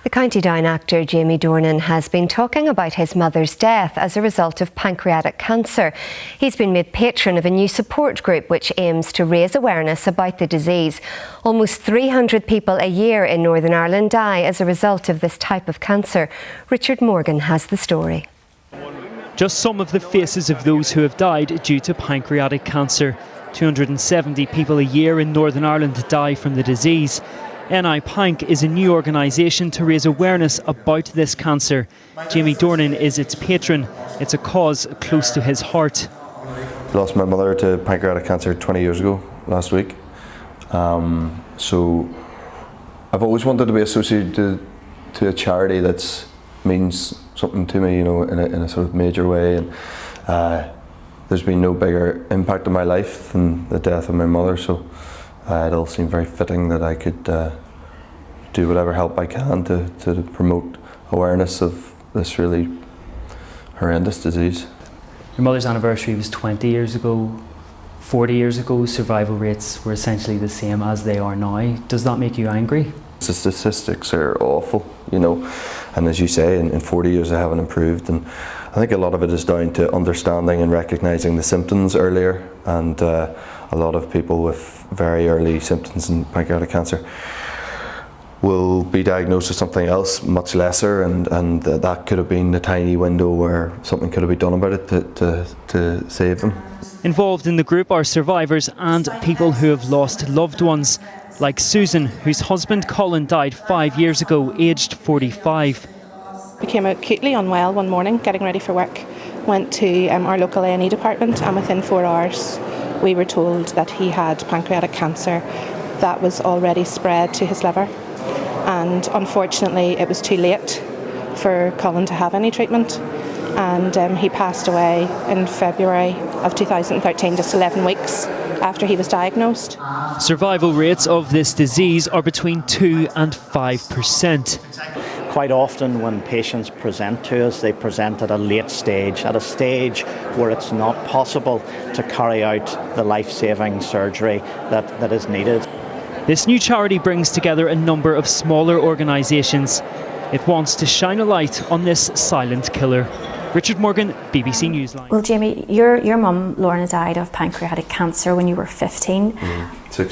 The County Down actor Jamie Dornan has been talking about his mother's death as a result of pancreatic cancer. He's been made patron of a new support group which aims to raise awareness about the disease. Almost 300 people a year in Northern Ireland die as a result of this type of cancer. Richard Morgan has the story. Just some of the faces of those who have died due to pancreatic cancer. 270 people a year in Northern Ireland die from the disease. PanC is a new organisation to raise awareness about this cancer. Jamie Dornan is its patron. It's a cause close to his heart. I lost my mother to pancreatic cancer 20 years ago, last week. So I've always wanted to be associated to a charity that means something to me, you know, in a sort of major way. And there's been no bigger impact on my life than the death of my mother. So it all seemed very fitting that I could do whatever help I can to promote awareness of this really horrendous disease. Your mother's anniversary was 20 years ago. 40 years ago, survival rates were essentially the same as they are now. Does that make you angry? The statistics are awful, you know, and as you say, in 40 years they haven't improved, and I think a lot of it is down to understanding and recognising the symptoms earlier, and a lot of people with very early symptoms in pancreatic cancer will be diagnosed with something else much lesser, and that could have been the tiny window where something could have been done about it to save them. Involved in the group are survivors and people who have lost loved ones, like Susan, whose husband Colin died 5 years ago, aged 45. Became acutely unwell one morning, getting ready for work. Went to our local A&E department, and within 4 hours we were told that he had pancreatic cancer that was already spread to his liver. And unfortunately it was too late for Colin to have any treatment, and he passed away in February of 2013, just 11 weeks after he was diagnosed. Survival rates of this disease are between 2 and 5%. Quite often when patients present to us, they present at a late stage, at a stage where it's not possible to carry out the life-saving surgery that is needed. This new charity brings together a number of smaller organisations. It wants to shine a light on this silent killer. Richard Morgan, BBC Newsline. Well, Jamie, your mum, Lorna, died of pancreatic cancer when you were 15.